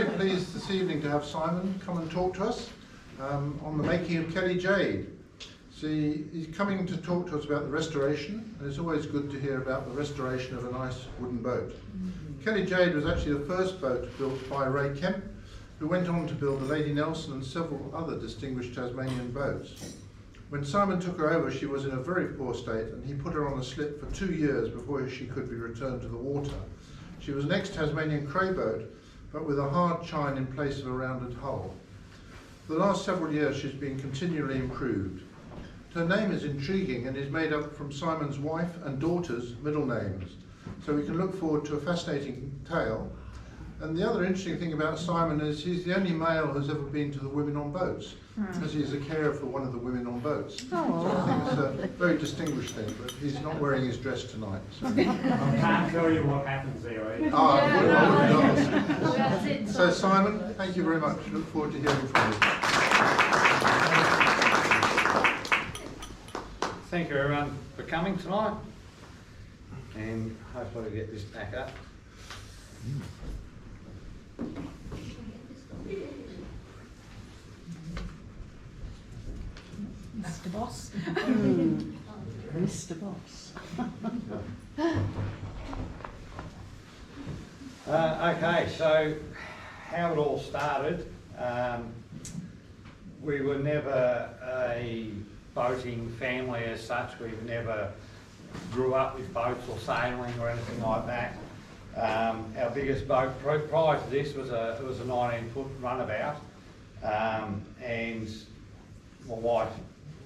very pleased this evening to have Simon come and talk to us on the making of Kellie Jayde. See, he's coming to talk to us about the restoration, and it's always good to hear about the restoration of a nice wooden boat. Kellie Jayde was actually the first boat built by Kemp, who went on to build the Lady Nelson and several other distinguished Tasmanian boats. When Simon took her over, she was in a very poor state, and he put her on a slip for 2 years before she could be returned to the water. She was an ex-Tasmanian Cray boat, but with a hard chine in place of a rounded hull. For the last several years, she's been continually improved. Her name is intriguing and is made up from Simon's wife and daughter's middle names, so we can look forward to a fascinating tale. And the other interesting thing about Simon is he's the only male who's ever been to the Women on Boats, because he's a carer for one of the women on boats. Oh. So I think it's a very distinguished thing, but he's not wearing his dress tonight. So. I can't tell you what happens there, eh? That's it. So Simon, thank you very much. Look forward to hearing from you. Thank you everyone for coming tonight, and hopefully we get this back up. Mr. Boss. Mr. Boss. Okay, so how it all started, we were never a boating family as such. We've never grew up with boats or sailing or anything like that. Our biggest boat prior to this was a 19-foot runabout, and my wife,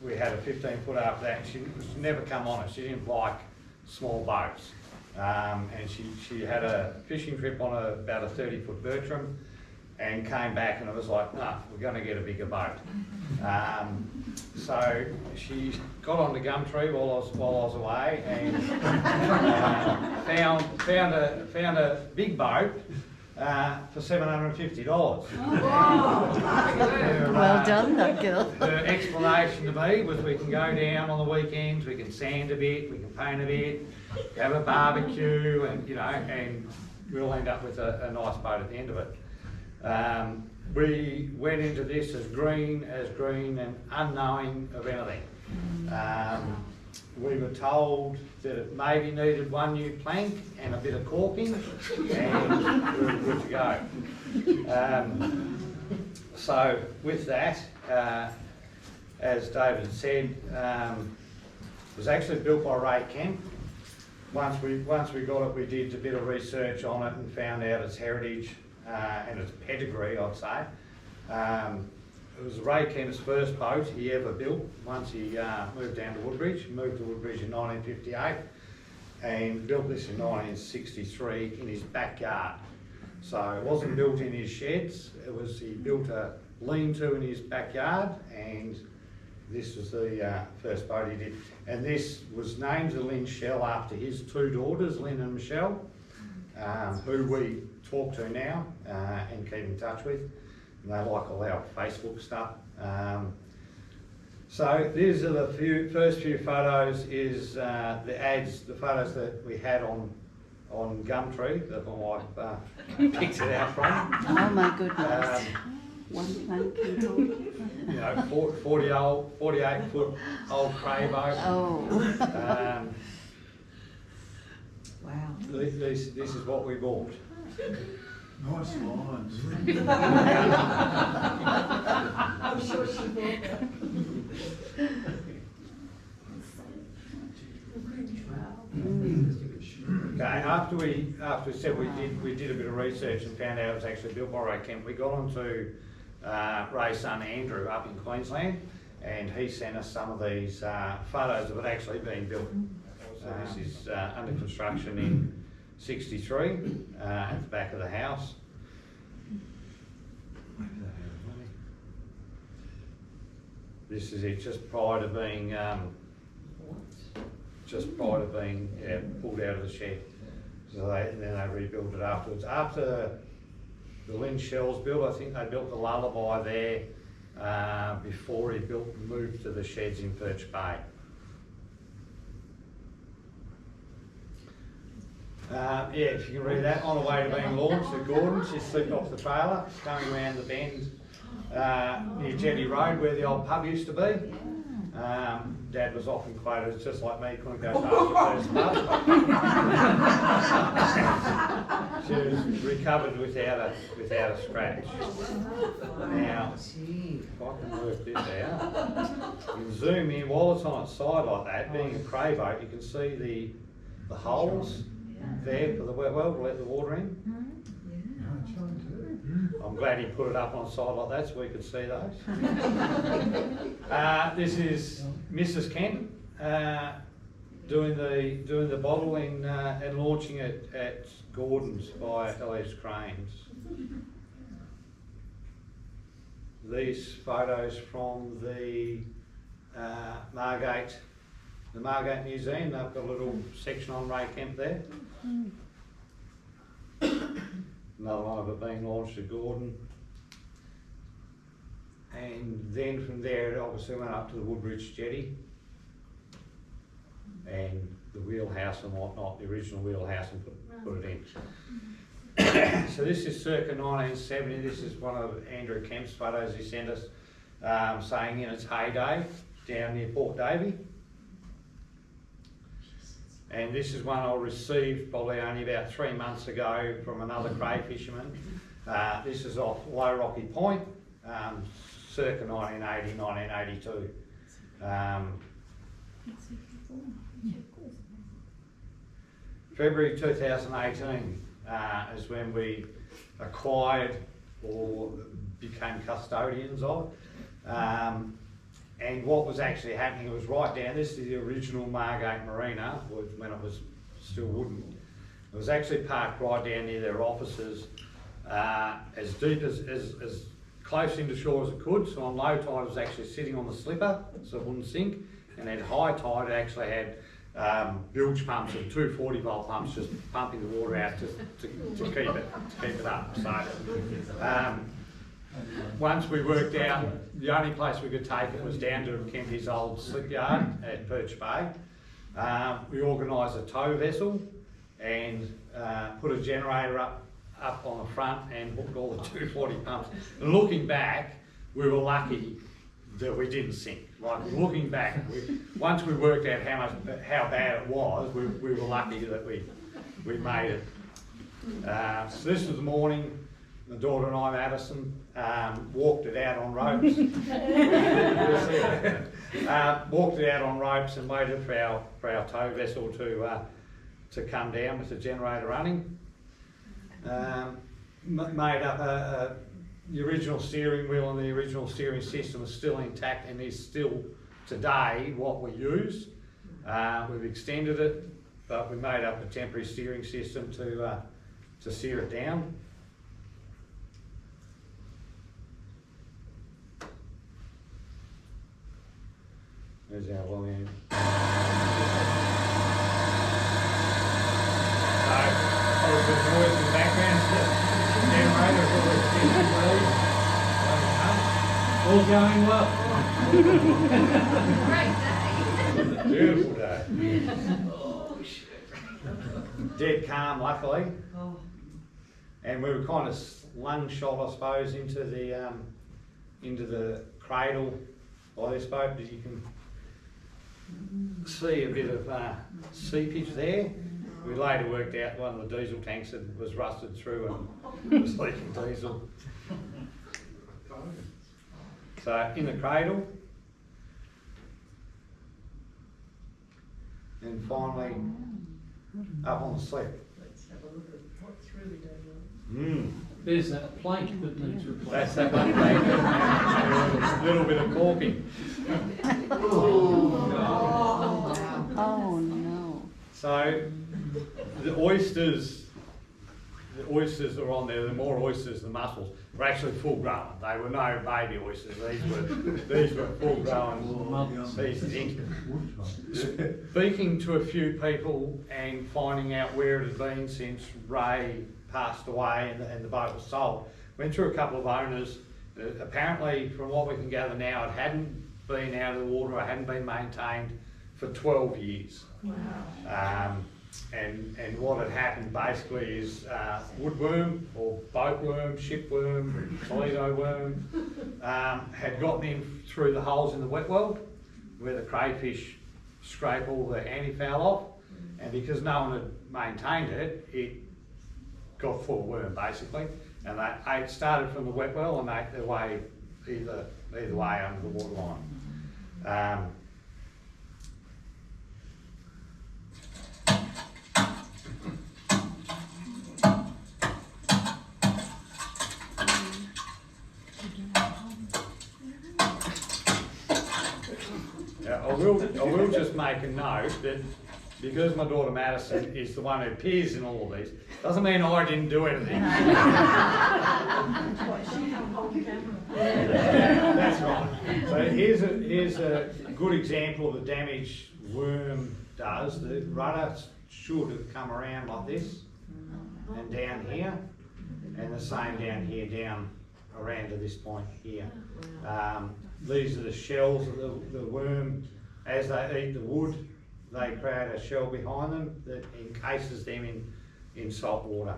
we had a 15-foot after that, and she never come on it. She didn't like small boats, and she had a fishing trip on about a 30-foot Bertram, and came back and it was like, no, we're going to get a bigger boat. So she got on the Gumtree while I was away, and found a big boat for $750. Oh, well done, that girl. Her explanation to me was we can go down on the weekends, we can sand a bit, we can paint a bit, have a barbecue, and and we'll end up with a nice boat at the end of it. We went into this as green and unknowing of anything. We were told that it maybe needed one new plank and a bit of caulking, and we were good to go. So with that, as David said, it was actually built by Kemp. Once we got it, we did a bit of research on it and found out its heritage and its pedigree, I'd say. It was Kemp's first boat he ever built once he moved down to Woodbridge. He moved to Woodbridge in 1958 and built this in 1963 in his backyard. So it wasn't built in his sheds, he built a lean-to in his backyard, and this was the first boat he did. And this was named the Lynchelle after his two daughters, Lynn and Michelle, who we talk to now and keep in touch with. And they like all our Facebook stuff. So these are the first few photos, is the photos that we had on Gumtree that my wife picked it out from. Oh my goodness. One plank and all. 48-foot old Cray boat. Oh. Wow. This is what we bought. Nice lines. I'm sure she bought that. Okay, after we said we did a bit of research and found out it was actually built by Kemp, we got on to Ray's son Andrew up in Queensland, and he sent us some of these photos of it actually being built. This is under construction in 63 at the back of the house. This is it just prior to being pulled out of the shed. So then they rebuilt it afterwards. After the Lynchelle was built, I think they built the Lullaby there before he moved to the sheds in Perch Bay. Yeah, if you can read that, on the way to being launched at Gordon's, she slipped off the trailer, going around the bend near Jetty Road where the old pub used to be. Dad was often quoted, it's just like me, couldn't go past the first pub. She was recovered without a scratch. Now, if I can work this out, you can zoom in while it's on its side like that, being a Cray boat, you can see the holes there for the well to let the water in. I'm glad he put it up on the side like that so we could see those. This is Mrs. Kemp doing the bottling and launching it at Gordon's by LS Cranes. These photos from the Margate Museum. They've got a little section on Ray Kemp there. Another one of it being launched at Gordon. And then from there it obviously went up to the Woodbridge Jetty and the wheelhouse and whatnot, the original wheelhouse, and put it in. So this is circa 1970. This is one of Andrew Kemp's photos he sent us, saying in its heyday down near Port Davey. And this is one I received probably only about 3 months ago from another Cray fisherman. This is off Low Rocky Point, circa 1980, 1982. February 2018 is when we acquired or became custodians of. And what was actually happening, it was right down, this is the original Margate Marina when it was still wooden. It was actually parked right down near their offices, as deep as close into shore as it could. So on low tide it was actually sitting on the slipper so it wouldn't sink, and at high tide it actually had bilge pumps and 240 volt pumps just pumping the water out to keep it up. So once we worked out the only place we could take it was down to Kempy's old slipyard at Perch Bay. We organised a tow vessel and put a generator up on the front and hooked all the 240 pumps. And looking back, we were lucky that we didn't sink. Like looking back, once we worked out how bad it was, we were lucky that we made it. So this was the morning. My daughter and I, Madison, walked it out on ropes. Walked it out on ropes and waited for our tow vessel to come down with the generator running. Made up the original steering wheel, and the original steering system is still intact and is still today what we use. We've extended it, but we made up a temporary steering system to steer it down. There's our volume. So, obviously the noise in the background, the generator, all going well. Great day. Beautiful day. Oh, shit. Dead calm, luckily. Oh. And we were kind of slung shot, I suppose, into the cradle by this boat, but you can see a bit of seepage there. We later worked out one of the diesel tanks that was rusted through and was leaking diesel. So in the cradle, and finally up on the slip. Let's have a look at what's really going on. There's that plank that needs replaced. That's that one plank. A little bit of caulking. Oh no. So the oysters that are on there, the more oysters than mussels, were actually full grown. They were no baby oysters. These were full grown pieces. Speaking to a few people and finding out where it had been since Ray passed away and the boat was sold, went through a couple of owners. Apparently, from what we can gather now, it hadn't been out of the water, it hadn't been maintained for 12 years. Wow. and what had happened basically is woodworm or boatworm, shipworm, Toledo worm had gotten in through the holes in the wet well where the crayfish scrape all the antifoul off, and because no one had maintained it, it got full of worm basically, and they started from the wet well and ate their way either way under the water line. I will just make a note that because my daughter Madison is the one who appears in all of these, doesn't mean I didn't do anything. That's right. So here's a good example of the damage worm does. The rudder should have come around like this and down here, and the same down here, down around to this point here. These are the shells of the worm. As they eat the wood, they create a shell behind them that encases them in salt water.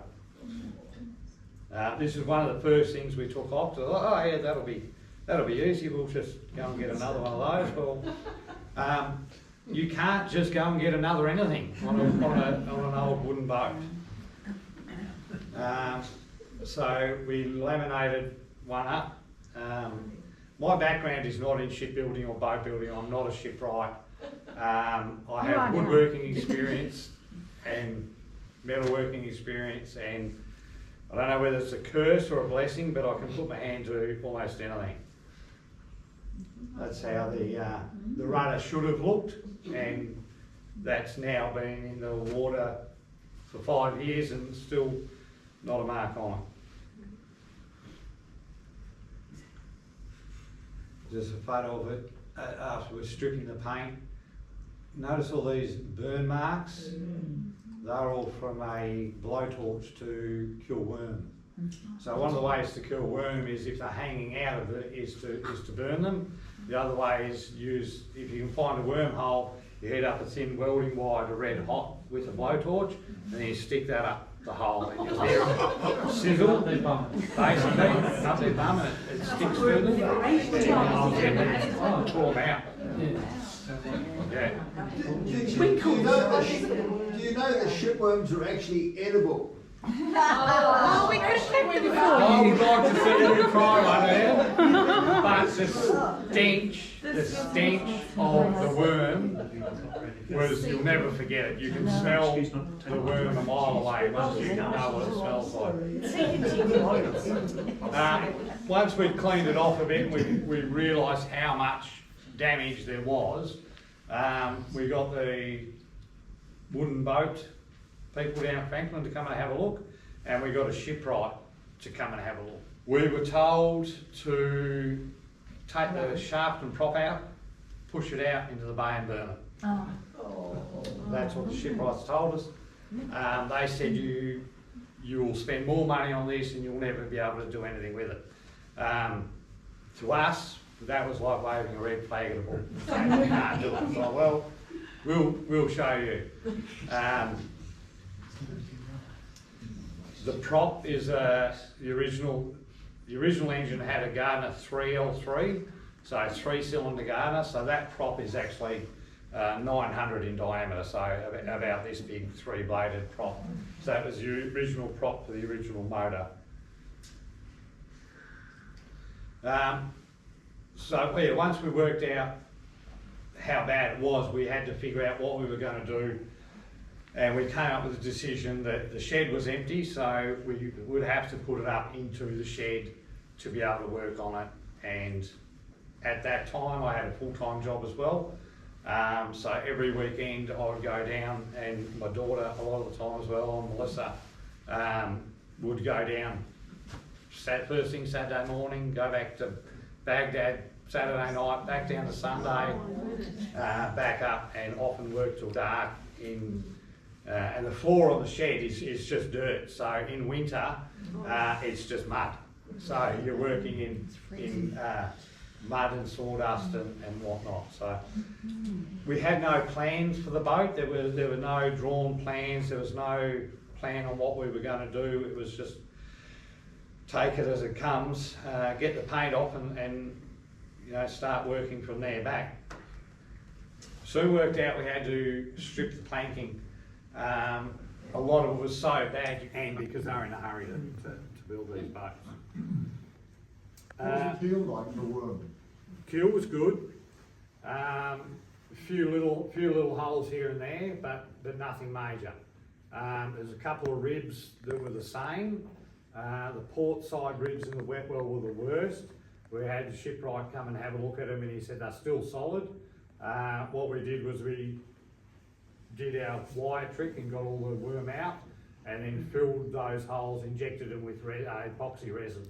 This is one of the first things we took off. So, oh yeah, that'll be easy. We'll just go and get another one of those. Well, you can't just go and get another anything on an old wooden boat. So we laminated one up. My background is not in shipbuilding or boat building. I'm not a shipwright. I have woodworking experience and metalworking experience, and I don't know whether it's a curse or a blessing, but I can put my hand to almost anything. That's how the rudder should have looked, and that's now been in the water for 5 years and still not a mark on it. There's a photo of it after we're stripping the paint. Notice all these burn marks? They're all from a blowtorch to kill worm. So one of the ways to kill worm is if they're hanging out of it is to burn them. The other way is if you can find a wormhole, you heat up a thin welding wire to red hot with a blowtorch, and then you stick that up the hole, and you'll hear it sizzle, basically, up their bum, and it sticks to them, and then pull them out. Yeah. Do you know that shipworms are actually edible? Oh, we could have kept it before. I would like to see you try one there, but the stench of the worm was, you'll never forget it. You can smell the worm a mile away once you know what it smells like. Once we'd cleaned it off a bit, we realised how much damage there was. We got the wooden boat people down at Franklin to come and have a look, and we got a shipwright to come and have a look. We were told to take the shaft and prop out, push it out into the bay and burn it. That's what the shipwrights told us. They said you will spend more money on this and you'll never be able to do anything with it. To us, that was like waving a red flag at a bull. We can't do it. It's like, well, we'll show you. The prop is the original engine had a Gardner 3L3, so 3-cylinder Gardner. So that prop is actually 900 in diameter, so about this big 3-bladed prop. So that was the original prop for the original motor. So yeah, once we worked out how bad it was, we had to figure out what we were going to do, and we came up with a decision that the shed was empty, so we would have to put it up into the shed to be able to work on it. And at that time I had a full-time job as well, so every weekend I would go down, and my daughter a lot of the time as well, and Melissa, would go down first thing Saturday morning, go back to Baghdad Saturday night, back down to Sunday, back up, and often work till dark and the floor on the shed is just dirt, so in winter it's just mud. So you're working in mud and sawdust and whatnot. So we had no plans for the boat. There were no drawn plans. There was no plan on what we were going to do. It was just take it as it comes, get the paint off, and you know, start working from there back. Soon worked out we had to strip the planking. A lot of it was so bad you can, because they were in a hurry to build these boats. What was the keel like for worm? Keel was good. Few little holes here and there, but nothing major. There's a couple of ribs that were the same. The port side ribs in the wet well were the worst. We had the shipwright come and have a look at them, and he said they're still solid. What we did was we did our wire trick and got all the worm out, and then filled those holes, injected them with epoxy resin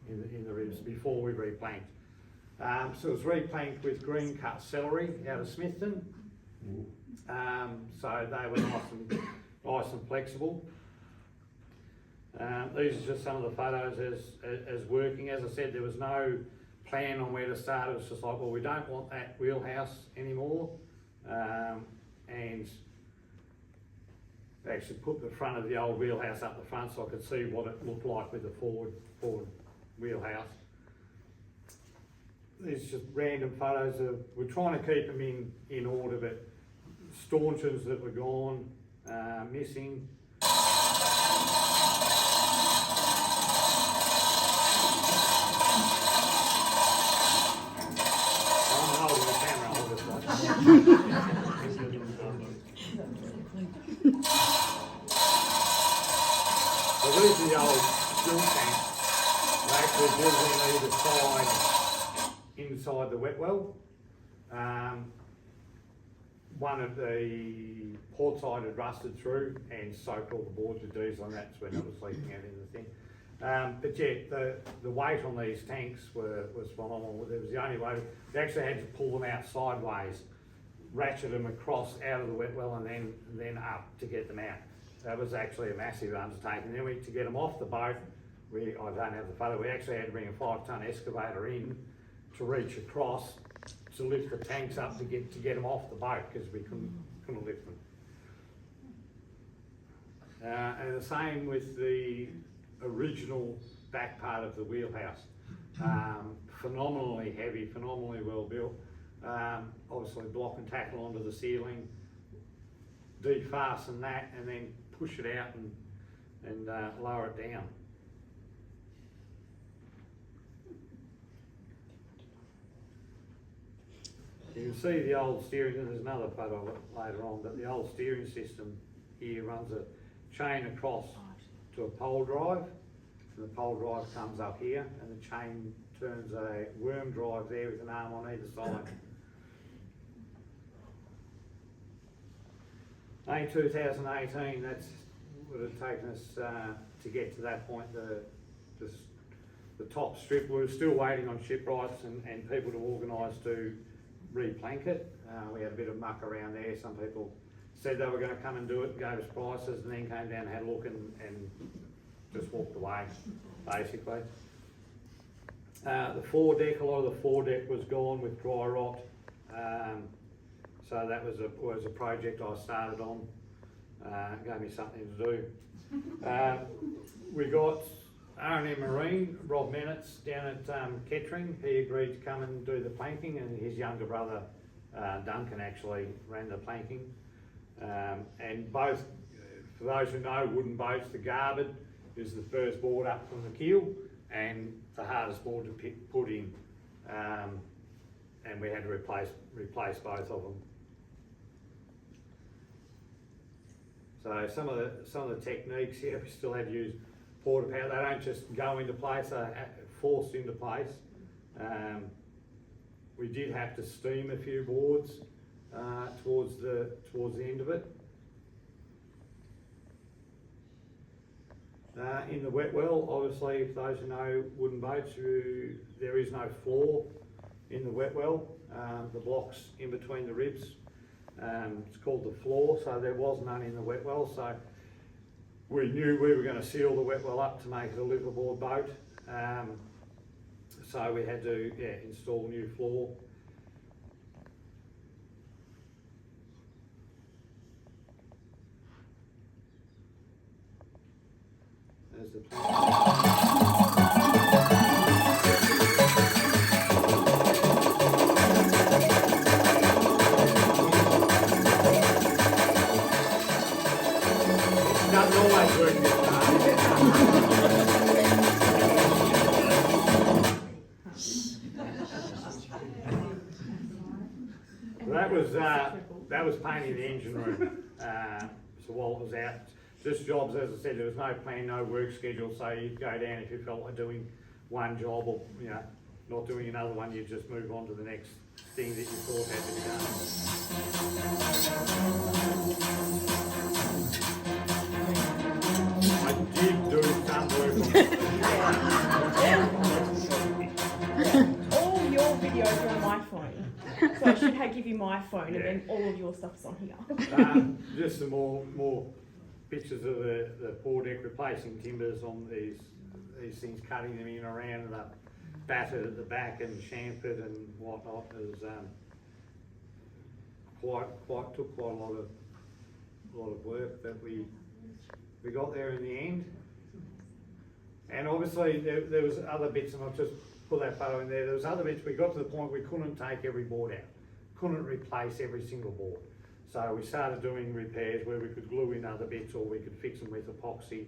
in the ribs before we replanked. So it was replanked with green cut celery out of Smithton. So they were nice and flexible. These are just some of the photos as working. As I said, there was no plan on where to start. It was just like, well, we don't want that wheelhouse anymore. And actually put the front of the old wheelhouse up the front so I could see what it looked like with the forward wheelhouse. These are just random photos of, we're trying to keep them in order, but staunchions that were gone, missing. So these are the old fuel tanks. They're actually built in either side inside the wet well. One of the port side had rusted through and soaked all the boards with diesel, and that's when it was leaking out into the thing. But yeah, the weight on these tanks was phenomenal. It was the only way. We actually had to pull them out sideways, ratchet them across out of the wet well, and then up to get them out. That was actually a massive undertaking. Then to get them off the boat, I don't have the photo, we actually had to bring a 5-ton excavator in to reach across to lift the tanks up to get them off the boat, because we couldn't lift them. And the same with the original back part of the wheelhouse. Phenomenally heavy, phenomenally well built. Obviously block and tackle onto the ceiling, defasten that, and then push it out and lower it down. You can see the old steering, and there's another photo of it later on, but the old steering system here runs a chain across to a pole drive, and the pole drive comes up here, and the chain turns a worm drive there with an arm on either side. In 2018, that's would have taken us to get to that point. The top strip, we were still waiting on shipwrights and people to organise to replank it. We had a bit of muck around there. Some people said they were going to come and do it, gave us prices, and then came down and had a look and just walked away, basically. The foredeck, a lot of the foredeck was gone with dry rot. So that was a project I started on. Gave me something to do. We got R&M Marine, Rob Menetz down at Kettering. He agreed to come and do the planking, and his younger brother Duncan actually ran the planking. And both, for those who know wooden boats, the garboard is the first board up from the keel and the hardest board to put in. And we had to replace both of them. So some of the techniques here, we still had to use porta power. They don't just go into place; they're forced into place. We did have to steam a few boards towards the end of it. In the wet well, obviously, for those who know wooden boats, there is no floor in the wet well. The blocks in between the ribs. It's called the floor, so there was none in the wet well. So we knew we were going to seal the wet well up to make it a liveaboard boat. So we had to install new floor. There's the doesn't always work this that was painting the engine room. So while it was out, just jobs, as I said, there was no plan, no work schedule, so you'd go down if you felt like doing one job or, you know, not doing another one, you'd just move on to the next thing that you thought had to be done. I did do some work on All your videos are on my phone. So I should give you my phone and then all of your stuff's on here. just some more pictures of the foredeck, replacing timbers on these things, cutting them in around and up, battered at the back and chamfered and whatnot. It was took quite a lot of work, but we got there in the end. And obviously there was other bits, and I'll just put that photo in there. There was other bits. We got to the point we couldn't take every board out, couldn't replace every single board. So we started doing repairs where we could glue in other bits, or we could fix them with epoxy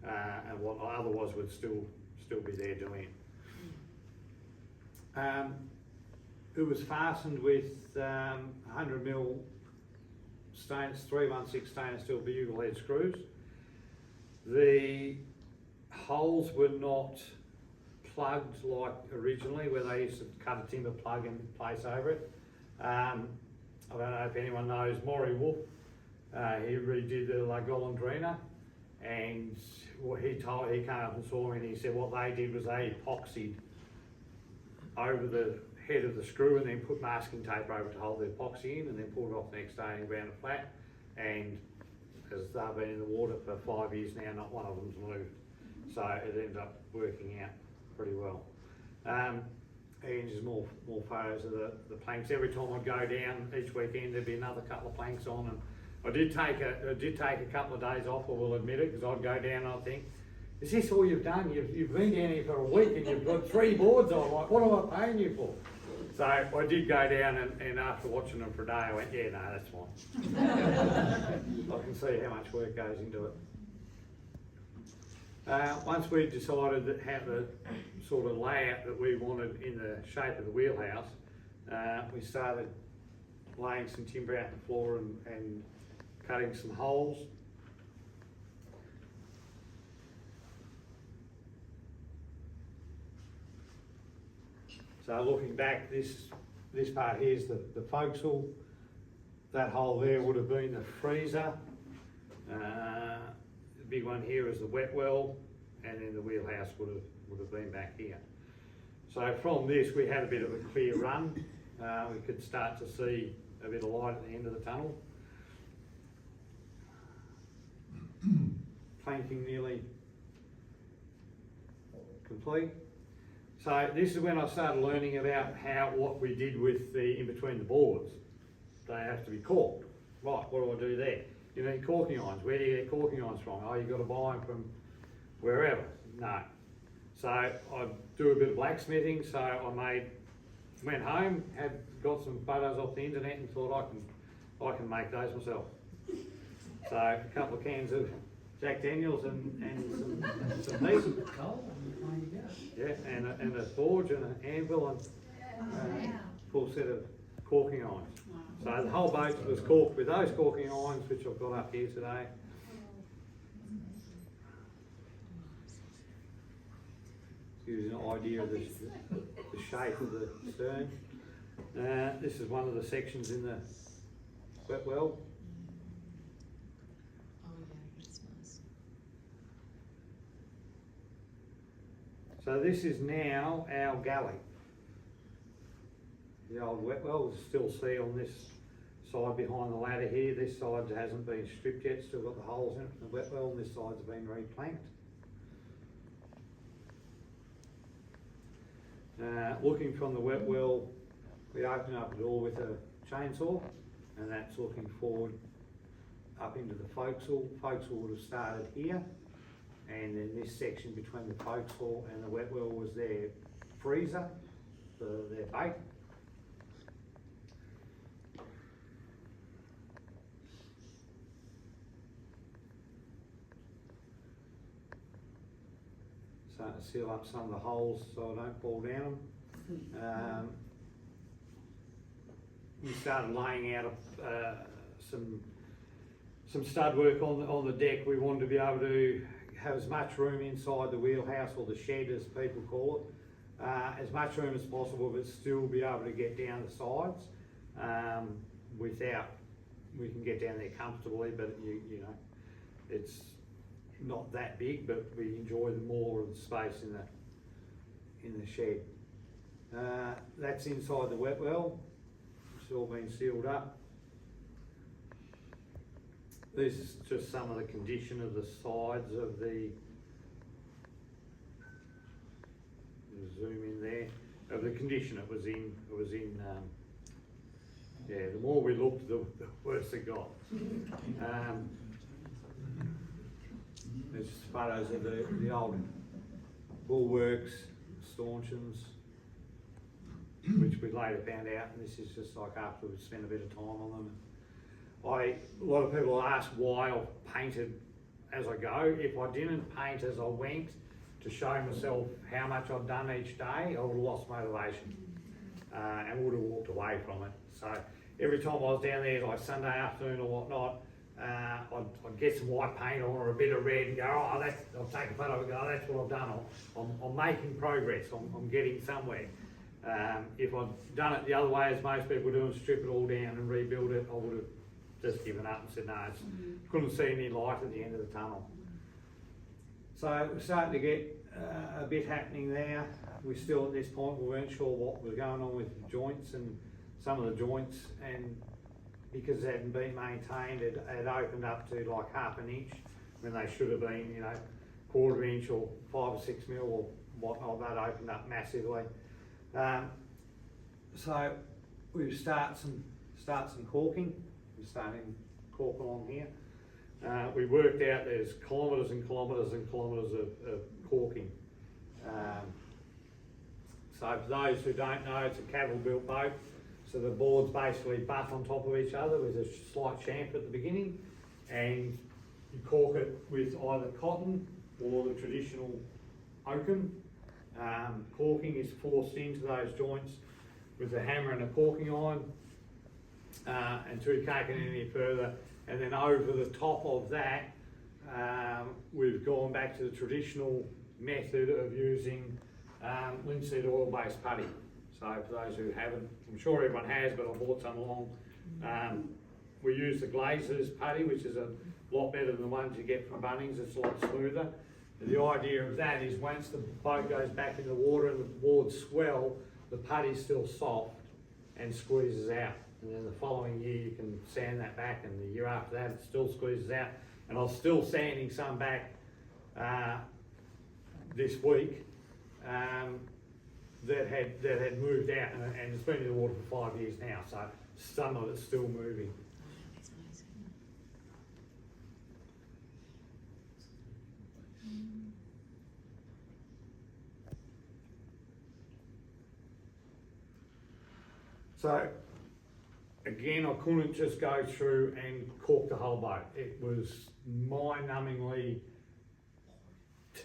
and whatnot. Otherwise, we'd still be there doing it. It was fastened with 100mm stainless 316 stainless steel bugle head screws. The holes were not plugged like originally, where they used to cut a timber plug and place over it. I don't know if anyone knows Maury Wolf. He redid the La Golondrina, and he came up and saw me and he said what they did was they epoxied over the head of the screw and then put masking tape over it to hold the epoxy in, and then pulled it off the next day and ground it flat. And as they've been in the water for 5 years now, not one of them's moved. So it ended up working out pretty well. And just more photos of the planks. Every time I'd go down each weekend, there'd be another couple of planks on, and I did take a couple of days off, I will admit it, because I'd go down and I'd think, is this all you've done? You've been down here for a week and you've got 3 boards on. Like, what am I paying you for? So I did go down, and after watching them for a day, I went, yeah, no, that's fine. I can see how much work goes into it. Once we decided that how the sort of layout that we wanted in the shape of the wheelhouse, we started laying some timber out on the floor and cutting some holes. So looking back, this part here is the forecastle. That hole there would have been the freezer. The big one here is the wet well, and then the wheelhouse would have been back here. So from this we had a bit of a clear run. We could start to see a bit of light at the end of the tunnel. Planking nearly complete. So this is when I started learning about what we did with the in between the boards. They have to be corked. Right, what do I do there? You need corking irons. Where do you get corking irons from? Oh, you've got to buy them from wherever. No. So I do a bit of blacksmithing. So I went home, got some photos off the internet, and thought I can make those myself. So a couple of cans of Jack Daniels and some meat. Yeah, and a forge and an anvil and a full set of corking irons. So the whole boat was corked with those corking irons, which I've got up here today. Gives you an idea of the shape of the stern. This is one of the sections in the wet well. So this is now our galley. The old wet well is still see on this side behind the ladder here. This side hasn't been stripped yet, still got the holes in it from the wet well, and this side's been replanked. Looking from the wet well, we open up the door with a chainsaw, and that's looking forward up into the forecastle. Forecastle would have started here, and then this section between the forecastle and the wet well was their freezer for their bait. Starting to seal up some of the holes so I don't fall down them. We started laying out some stud work on the deck. We wanted to be able to have as much room inside the wheelhouse, or the shed as people call it, as much room as possible, but still be able to get down the sides without, we can get down there comfortably, but you know, it's not that big, but we enjoy more of the space in the shed. That's inside the wet well. It's all been sealed up. This is just some of the condition of the sides of the, zoom in there, of the condition it was in. It was in, yeah, the more we looked, the worse it got. There's photos of the old bulwarks, stanchions, which we later found out, and this is just like after we spent a bit of time on them. A lot of people ask why I've painted as I go. If I didn't paint as I went to show myself how much I've done each day, I would have lost motivation and would have walked away from it. So every time I was down there, like Sunday afternoon or whatnot, I'd get some white paint on or a bit of red and go, oh, I'll take a photo and go, oh, that's what I've done. I'm making progress, I'm getting somewhere. If I'd done it the other way, as most people do, and strip it all down and rebuild it, I would have just given up and said, no, couldn't see any light at the end of the tunnel. So we're starting to get a bit happening there. We still, at this point, we weren't sure what was going on with the joints, and some of the joints, and because they hadn't been maintained, it had opened up to like half an inch when they should have been, you know, quarter inch or 5 or 6 mil or whatnot. That opened up massively. So we start some caulking. We're starting caulk along here. We worked out there's kilometres and kilometres and kilometres of caulking. So for those who don't know, it's a Cavill built boat. So the boards basically butt on top of each other with a slight chamfer at the beginning, and you caulk it with either cotton or the traditional oakum. Caulking is forced into those joints with a hammer and a caulking iron, until you can't get any further. And then over the top of that, we've gone back to the traditional method of using linseed oil-based putty. So for those who haven't, I'm sure everyone has, but I bought some along. We use the Glazer's putty, which is a lot better than the ones you get from Bunnings. It's a lot smoother. And the idea of that is once the boat goes back in the water and the boards swell, the putty's still soft and squeezes out. And then the following year you can sand that back, and the year after that it still squeezes out. And I was still sanding some back this week that had moved out, and it's been in the water for 5 years now, so some of it's still moving. So again, I couldn't just go through and caulk the whole boat. It was mind-numbingly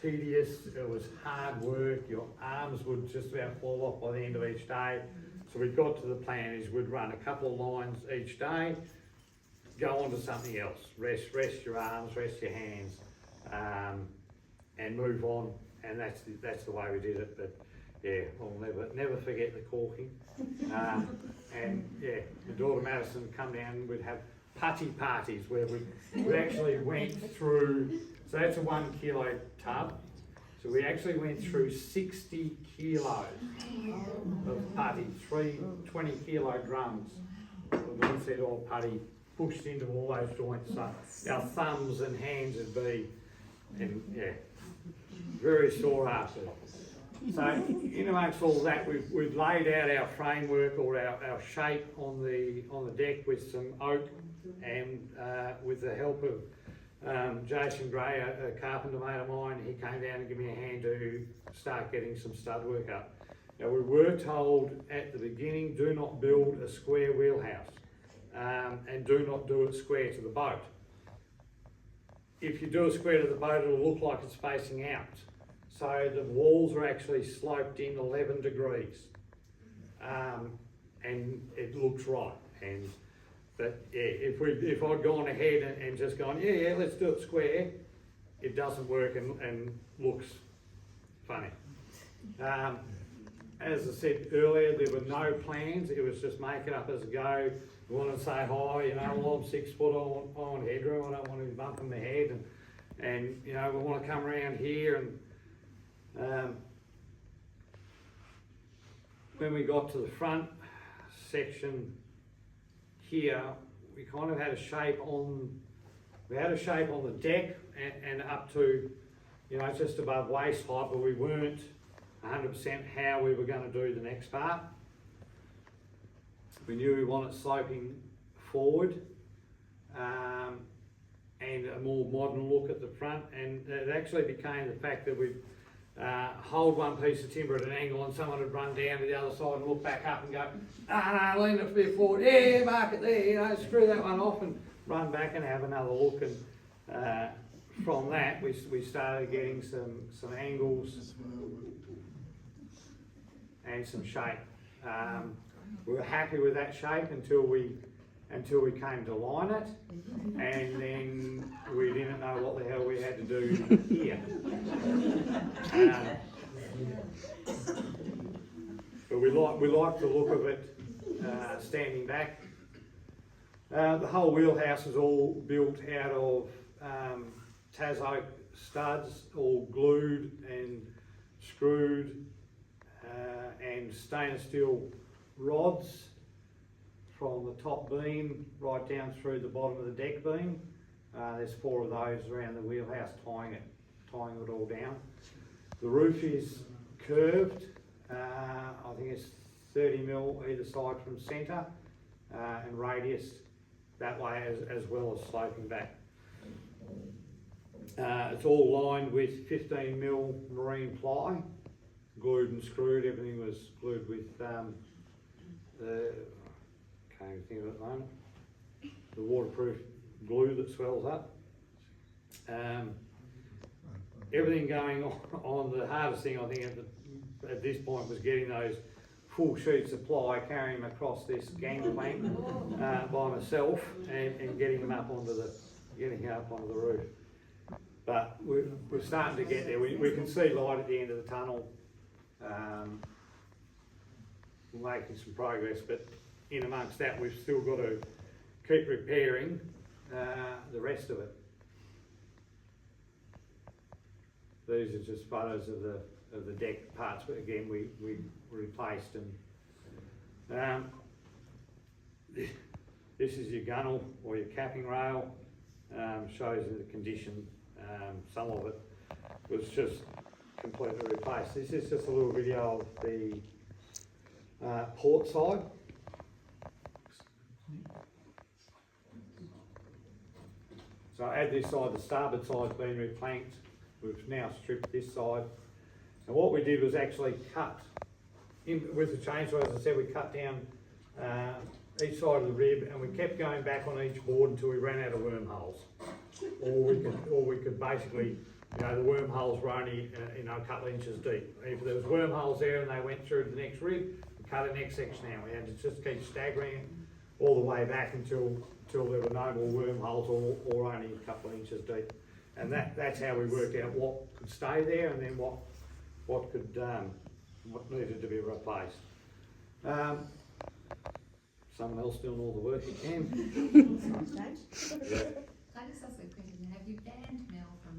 tedious, it was hard work, your arms would just about fall off by the end of each day. So we got to the plan is we'd run a couple of lines each day, go on to something else, rest your arms, rest your hands, and move on, and that's the way we did it. But yeah, I'll never forget the caulking. And yeah, my daughter Madison would come down and we'd have putty parties where we actually went through, so that's a 1 kilo tub. So we actually went through 60 kilos of putty, 20 kilo drums of linseed oil putty pushed into all those joints. So our thumbs and hands would be, and yeah, very sore after. So in amongst all that, we've laid out our framework or our shape on the deck with some oak, and with the help of Jason Gray, a carpenter mate of mine, he came down and gave me a hand to start getting some stud work up. Now we were told at the beginning, do not build a square wheelhouse, and do not do it square to the boat. If you do a square to the boat, it'll look like it's facing out. So the walls are actually sloped in 11 degrees, and it looks right. But yeah, if I'd gone ahead and just gone, yeah, let's do it square, it doesn't work and looks funny. As I said earlier, there were no plans. It was just make it up as a go. We want to say, hi, you know, well, I'm 6 foot, I want headroom, I don't want to be bumping my head, and you know, we want to come around here. And when we got to the front section here, we kind of had a shape on the deck and up to, you know, just above waist height, but we weren't 100% how we were going to do the next part. We knew we wanted sloping forward, and a more modern look at the front, and it actually became the fact that we'd hold one piece of timber at an angle and someone would run down to the other side and look back up and go, no, lean it a bit forward, yeah, mark it there, you know, screw that one off, and run back and have another look. And from that we started getting some angles and some shape. We were happy with that shape until we came to line it, and then we didn't know what the hell we had to do here. But we like the look of it standing back. The whole wheelhouse is all built out of Tas oak studs, all glued and screwed, and stainless steel rods from the top beam right down through the bottom of the deck beam. There's 4 of those around the wheelhouse tying it all down. The roof is curved. I think it's 30 mil either side from centre, and radius that way as well as sloping back. It's all lined with 15 mil marine ply, glued and screwed. Everything was glued with can't even think of it at the moment, the waterproof glue that swells up. Everything going on, the hardest thing I think at this point was getting those full sheets of ply, carrying them across this gangplank by myself, and getting them up onto the roof. But we're starting to get there. We can see light at the end of the tunnel. We're making some progress, but in amongst that, we've still got to keep repairing the rest of it. These are just photos of the deck parts, but again, we replaced. And this is your gunnel or your capping rail. Shows you the condition. Some of it was just completely replaced. This is just a little video of the port side. So at this side, the starboard side's been replanked. We've now stripped this side. And what we did was actually cut, with the chainsaw, as I said, we cut down each side of the rib, and we kept going back on each board until we ran out of wormholes. Or we could basically, you know, the wormholes were only a couple of inches deep. If there was wormholes there and they went through to the next rib, we cut the next section out. We had to just keep staggering it all the way back until there were no more wormholes or only a couple of inches deep. And that's how we worked out what could stay there and then what needed to be replaced. Someone else doing all the work again. Yeah. I just asked a question, have you banned Mel from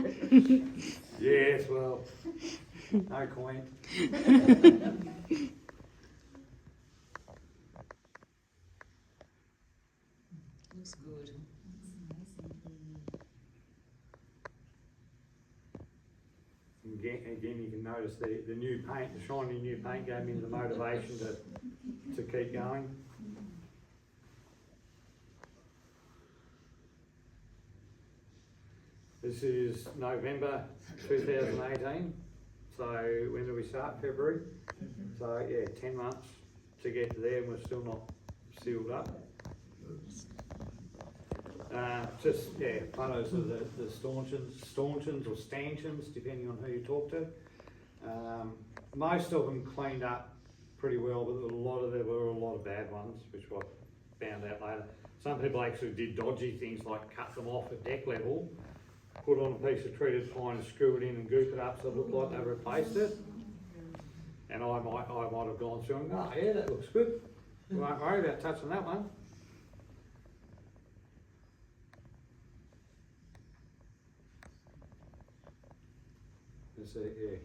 Marketplace? Yes, well, no coin. Looks good. That's amazing. again, you can notice the new paint, the shiny new paint gave me the motivation to keep going. This is November 2018, so when do we start? February? So yeah, 10 months to get to there and we're still not sealed up. Just, yeah, photos of the stanchions or stanchions, depending on who you talk to. Most of them cleaned up pretty well, but there were a lot of bad ones, which I found out later. Some people actually did dodgy things like cut them off at deck level, put on a piece of treated pine and screw it in and goop it up so it looked like they replaced it. And I might have gone through and go, oh yeah, that looks good. We won't worry about touching that one. Just the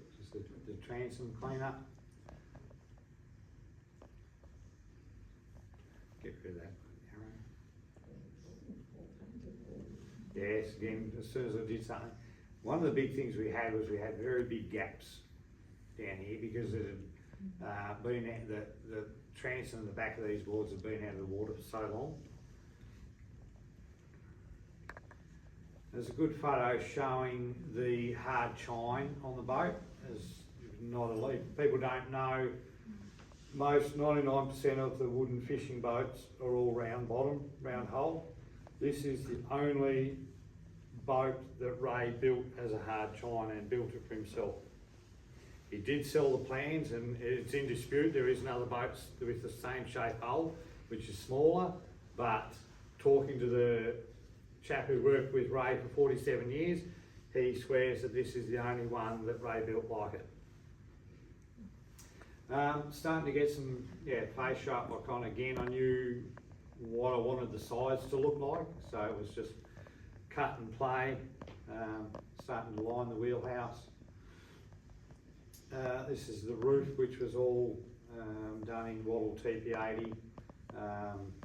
transom clean up. Get rid of that arrow. Yes, again, as soon as I did something. One of the big things we had was we had very big gaps down here because it had been at the transom in the back of these boards had been out of the water for so long. There's a good photo showing the hard chine on the boat. As not a leak. People don't know, most 99% of the wooden fishing boats are all round bottom, round hull. This is the only boat that Ray built as a hard chine and built it for himself. He did sell the plans and it's in dispute. There is another boat with the same shape hull, which is smaller, but talking to the chap who worked with Ray for 47 years, he swears that this is the only one that Ray built like it. Starting to get some face shape look on again. I knew what I wanted the sides to look like, so it was just cut and play, starting to line the wheelhouse. This is the roof, which was all done in wattle TP80,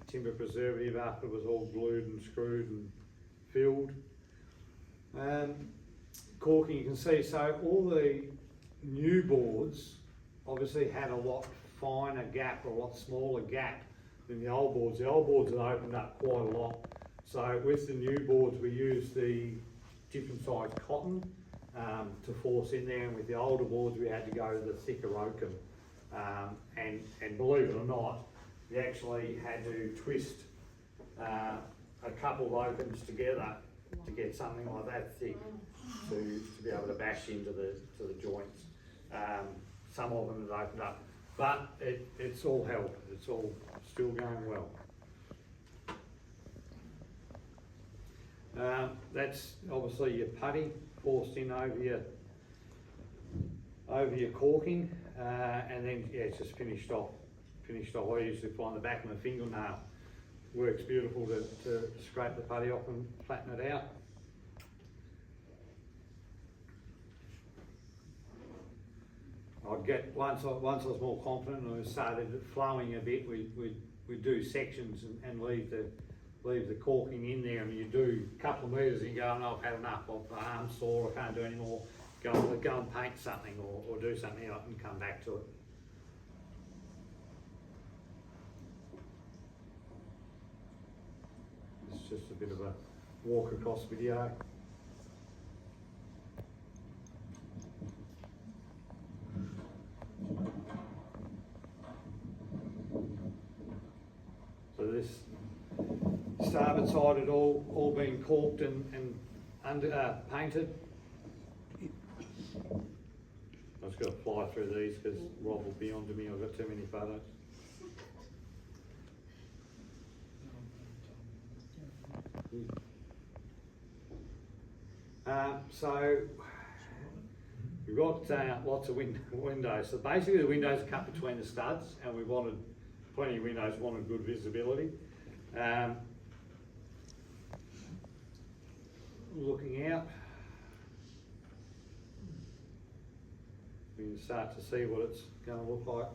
timber preservative after it was all glued and screwed and filled. Caulking, you can see, so all the new boards obviously had a lot finer gap or a lot smaller gap than the old boards. The old boards had opened up quite a lot. So with the new boards we used the different size cotton to force in there, and with the older boards we had to go to the thicker oakum. And believe it or not, we actually had to twist a couple of oakums together to get something like that thick to be able to bash into the joints. Some of them have opened up, but it's all held. It's all still going well. That's obviously your putty forced in over your caulking, and then it's just finished off. I usually find the back of my fingernail works beautiful to scrape the putty off and flatten it out. I'd get once I was more confident and I started flowing a bit. We do sections and leave the caulking in there. I mean, you do a couple of metres and you go, no, I've had enough. My arm's sore. I can't do any more. Go and paint something or do something else and come back to it. It's just a bit of a walk across video. So this starboard side had all been caulked and painted. I just got to fly through these because Rob will be on to me. I've got too many photos. So we've got lots of windows. So basically the windows are cut between the studs, and we wanted plenty of windows, wanted good visibility. Looking out, we can start to see what it's going to look like.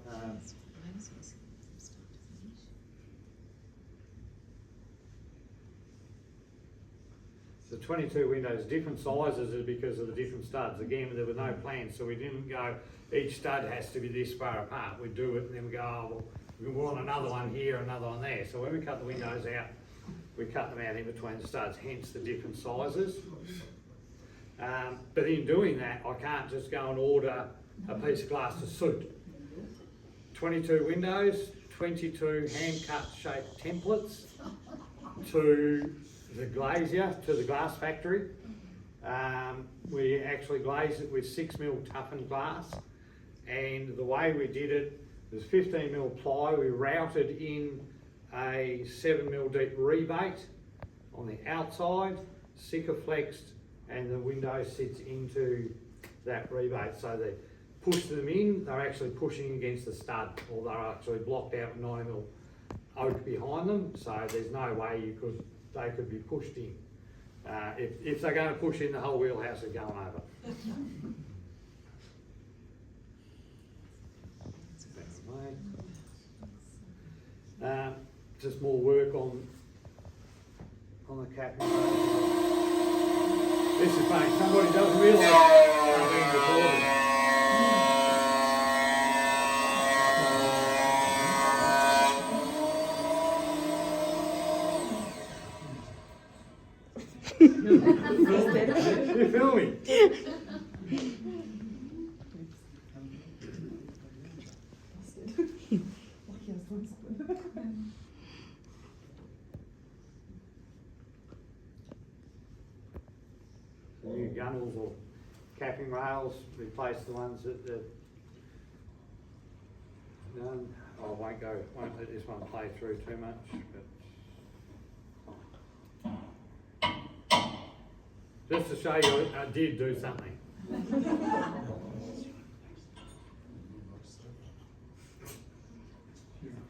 The 22 windows, different sizes is because of the different studs. Again, there were no plans, so we didn't go, each stud has to be this far apart. We do it and then we go, oh, well, we want another one here, another one there. So when we cut the windows out, we cut them out in between the studs, hence the different sizes. But in doing that, I can't just go and order a piece of glass to suit. 22 windows, 22 hand-cut shaped templates to the glazier, to the glass factory. We actually glazed it with 6mm toughened glass, and the way we did it was 15mm ply. We routed in a 7mm deep rebate on the outside, Sikaflexed, and the window sits into that rebate. So they push them in, they're actually pushing against the stud, or they're actually blocked out with 9mm oak behind them, so there's no way they could be pushed in. If they're going to push in, the whole wheelhouse is going over. Just more work on the capping. This is funny, somebody doesn't realise I'm being recorded. You're filming. New gunnels or capping rails, replace the ones that I won't let this one play through too much, but just to show you I did do something.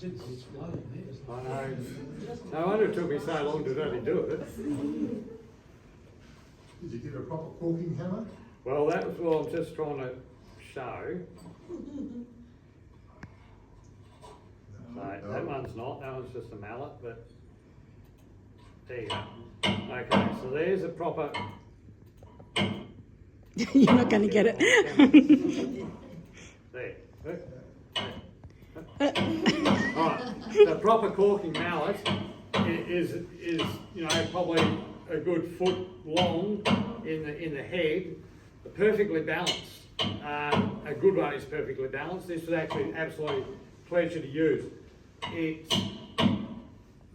I know. No wonder it took me so long to really do it. Did you get a proper caulking hammer? Well, that was what I'm just trying to show. So that one's not, that one's just a mallet, but there you go. Okay, so there's a proper... You're not going to get it. There. Alright, the proper caulking mallet is probably a good foot long in the head, perfectly balanced. A good one is perfectly balanced. This was actually absolutely pleasure to use. They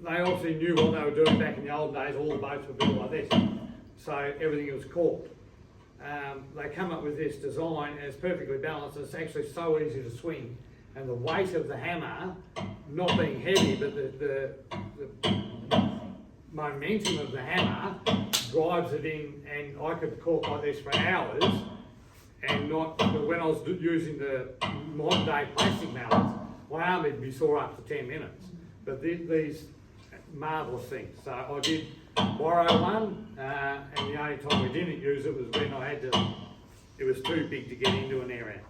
obviously knew what they were doing back in the old days. All the boats were built like this, so everything was caulked. They come up with this design and it's perfectly balanced. It's actually so easy to swing, and the weight of the hammer, not being heavy, but the momentum of the hammer drives it in, and I could caulk like this for hours, and not, when I was using the modern day plastic mallets, my arm would be sore up to 10 minutes. But these marvellous things. So I did borrow one, and the only time we didn't use it was when I had to, it was too big to get into an area.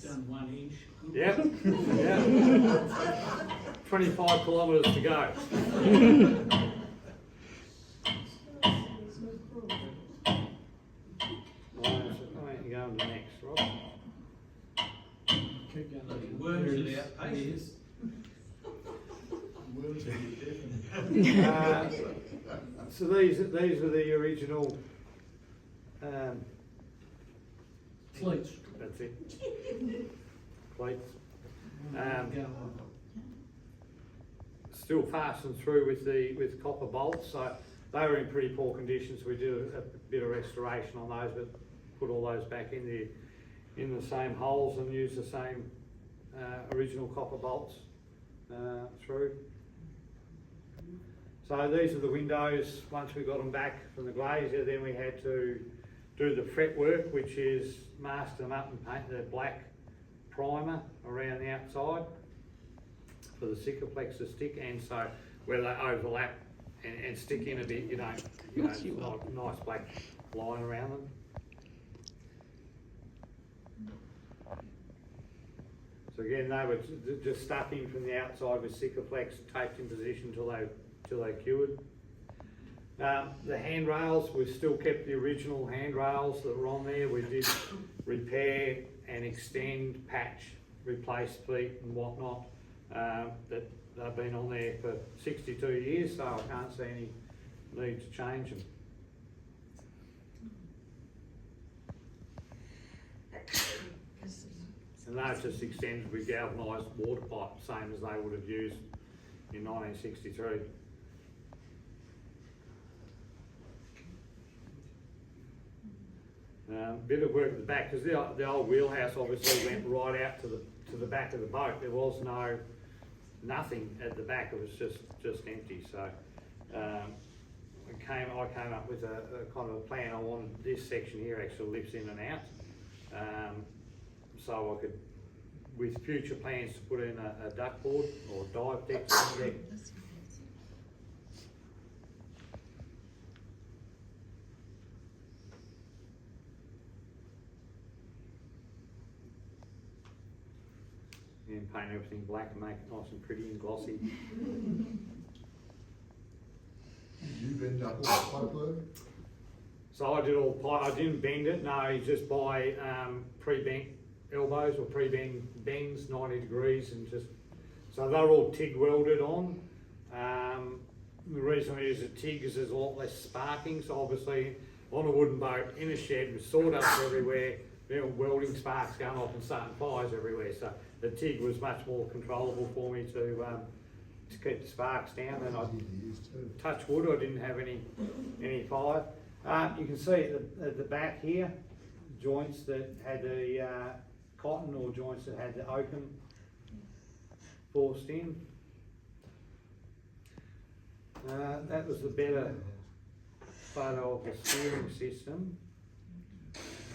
Done 1 inch. Yep, yeah. 25 kilometres to go. You go on to the next, Rob. Keep going. Worms are out, patience. So these were the original Cleats. that's it. Plates. Still fastened through with copper bolts, so they were in pretty poor condition, so we did a bit of restoration on those, but put all those back in the same holes and used the same original copper bolts through. So these are the windows. Once we got them back from the glazier, then we had to do the fretwork, which is mask them up and paint the black primer around the outside for the Sikaflex to stick, and so where they overlap and stick in a bit, you know, nice black line around them. So So again, they were just stuck in from the outside with Sikaflex, taped in position till they cured. The handrails, we still kept the original handrails that were on there. We did repair and extend, patch, replace feet and whatnot. That they've been on there for 62 years, so I can't see any need to change them. And they've just extended with galvanised water pipe, same as they would have used in 1963. Bit of work at the back, because the old wheelhouse obviously went right out to the back of the boat. There was nothing at the back, it was just empty. So I came up with a kind of a plan. I wanted this section here actually lifts in and out. So I could, with future plans, to put in a duckboard or dive deck. And paint everything black and make it nice and pretty and glossy. Did you bend up all the pipework? So I did all pipe. I didn't bend it. No, you just buy pre-bent elbows or pre-bend bends, 90 degrees, and just so they're all TIG welded on. The reason I use a TIG is there's a lot less sparking. So obviously on a wooden boat in a shed with sawdust everywhere, there were welding sparks going off and starting fires everywhere. So the TIG was much more controllable for me to keep the sparks down. And I touch wood, I didn't have any fire. You can see at the back here, joints that had the cotton or joints that had the oakum forced in. That was the better photo of the steering system.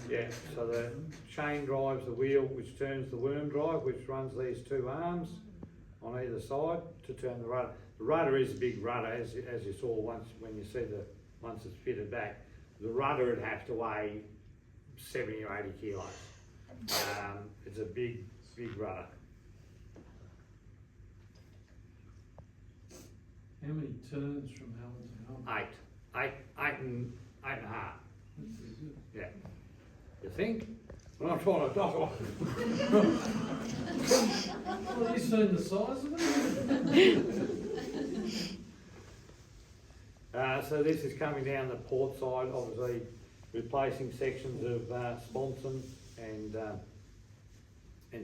Yeah, so the chain drives the wheel which turns the worm drive, which runs these two arms on either side to turn the rudder. The rudder is a big rudder, as you saw once it's fitted back. The rudder would have to weigh 70 or 80 kilos. It's a big rudder. How many turns from helm to helm? Eight and a half. Yeah. You think? Well, I'm trying to Well, have you seen the size of it? So this is coming down the port side, obviously replacing sections of sponson and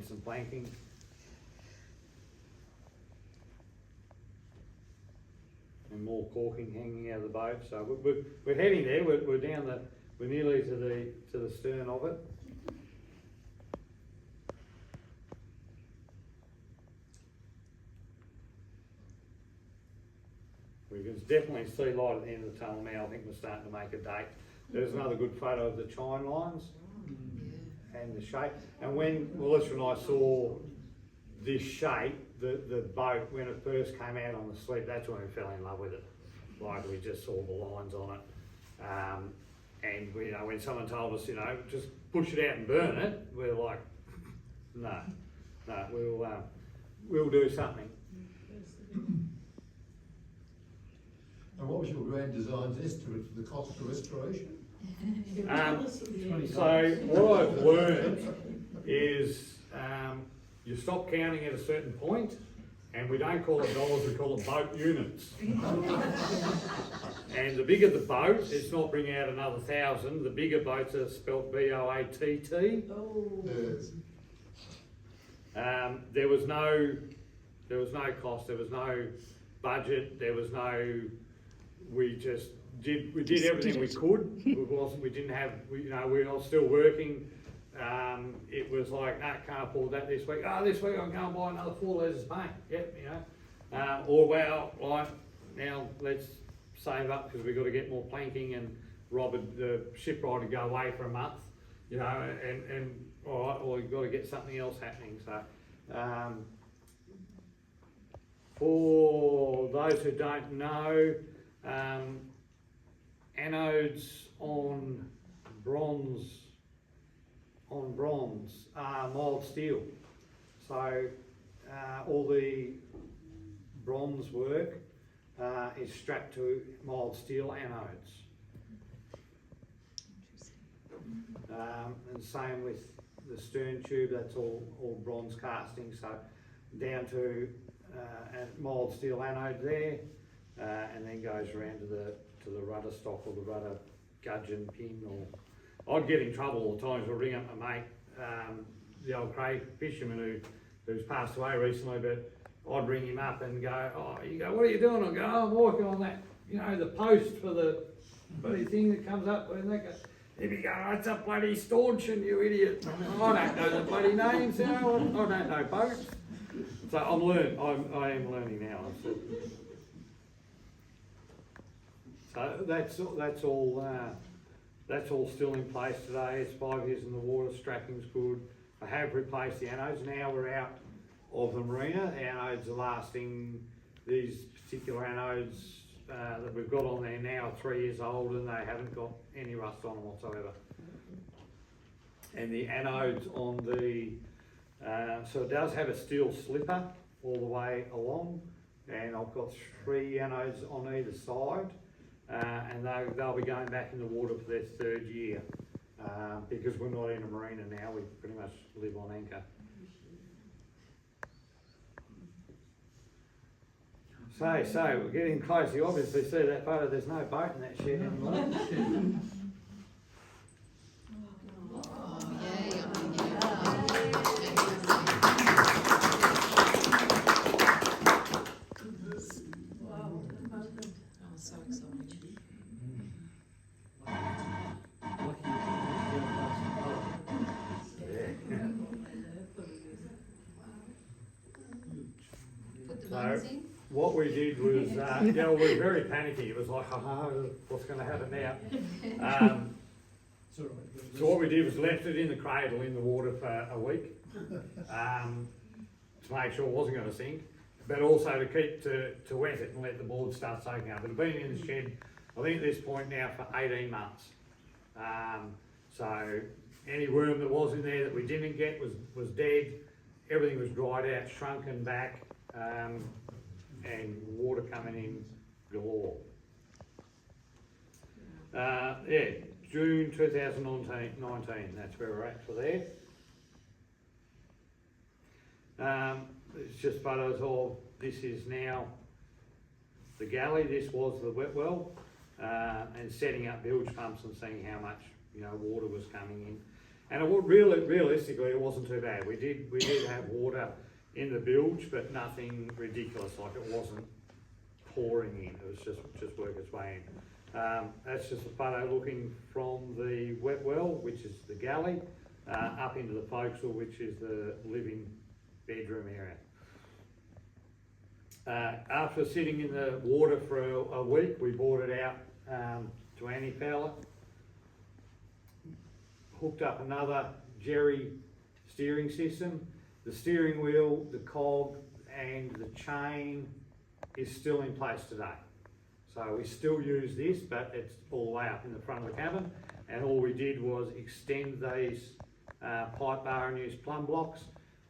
some planking. And more caulking hanging out of the boat. So we're heading there. We're down we're nearly to the stern of it. We can definitely see light at the end of the tunnel now. I think we're starting to make a date. There's another good photo of the chine lines and the shape. And when Melissa and I saw this shape, the boat, when it first came out on the slip, that's when we fell in love with it. Like, we just saw the lines on it. And we, when someone told us, just push it out and burn it, we're like, no, we'll do something. And what was your grand design's estimate for the cost of restoration? So what I've learned is you stop counting at a certain point, and we don't call it dollars, we call it boat units. And the bigger the boat, it's not bringing out another 1,000. The bigger boats are spelt B-O-A-T-T. Oh. Yes. There was no cost, there was no budget, there was no. We did everything we could. We didn't have. We were still working. It was like, can't afford that this week. This week I'm going to buy another 4 litres of paint. Yep, or well, right now let's save up because we've got to get more planking and Robert, the shipwright, to go away for a month. And all right, well, we've got to get something else happening. So, for those who don't know, anodes on bronze are mild steel. So all the bronze work is strapped to mild steel anodes. And same with the stern tube, that's all bronze casting, so down to a mild steel anode there, and then goes around to the rudder stock or the rudder gudgeon pin. Or I'd get in trouble all the times. I'd ring up my mate, the old Cray fisherman who's passed away recently, but I'd ring him up and go, oh, you go, what are you doing? I go, oh, I'm working on that, the post for the bloody thing that comes up, and they go, he'd be going, oh, it's a bloody stanchion, you idiot. I don't know the bloody names, I don't know boats. So I am learning now. So that's all still in place today. It's 5 years in the water, strapping's good. I have replaced the anodes. Now we're out of the marina. The anodes are lasting, these particular anodes that we've got on there now are 3 years old and they haven't got any rust on them whatsoever. And the anodes on the, so it does have a steel slipper all the way along, and I've got 3 anodes on either side, and they'll be going back in the water for their 3rd year, because we're not in a marina now, we pretty much live on anchor. So we're getting close. You obviously see that photo, there's no boat in that shed anymore. So what we did was, we were very panicky. It was like, what's going to happen now? So what we did was left it in the cradle in the water for a week to make sure it wasn't going to sink, but also to keep to wet it and let the board start soaking up. It had been in the shed, I think at this point now, for 18 months. So any worm that was in there that we didn't get was dead. Everything was dried out, shrunken back. And water coming in galore. June 2019, that's where we're at for there. It's just photos of, this is now the galley, this was the wet well, and setting up bilge pumps and seeing how much water was coming in. And realistically, it wasn't too bad. We did have water in the bilge, but nothing ridiculous, like it wasn't pouring in, it was just work its way in. That's just a photo looking from the wet well, which is the galley, up into the forecastle, which is the living bedroom area. After sitting in the water for a week, we brought it out to anti-fouler, hooked up another Jerry steering system. The steering wheel, the cog and the chain is still in place today. So we still use this, but it's all the way up in the front of the cabin. And all we did was extend these pipe bar and use plumb blocks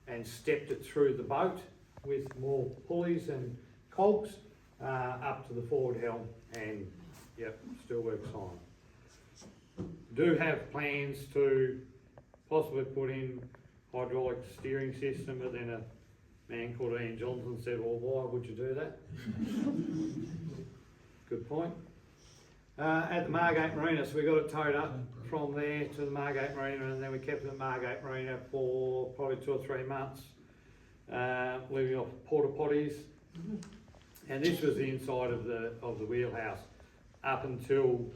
and stepped it through the boat with more pulleys and cogs up to the forward helm, and yep, still works on. Do have plans to possibly put in hydraulic steering system, but then a man called Ian Johnson said, well, why would you do that? Good point. At the Margate Marina, so we got it towed up from there to the Margate Marina, and then we kept it at Margate Marina for probably 2 or 3 months, living off porta potties. And this was the inside of the wheelhouse up until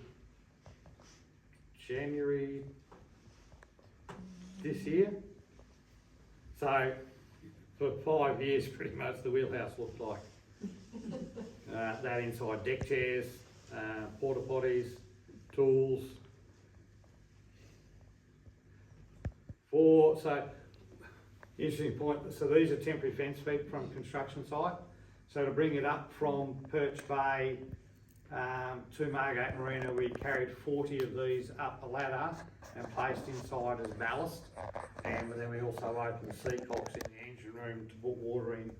January this year. So for 5 years, pretty much, the wheelhouse looked like that inside: deck chairs, porta potties, tools. So interesting point. So these are temporary fence feet from construction site. So to bring it up from Perch Bay to Margate Marina, we carried 40 of these up a ladder and placed inside as ballast. And then we also opened the sea cocks in the engine room to put water in.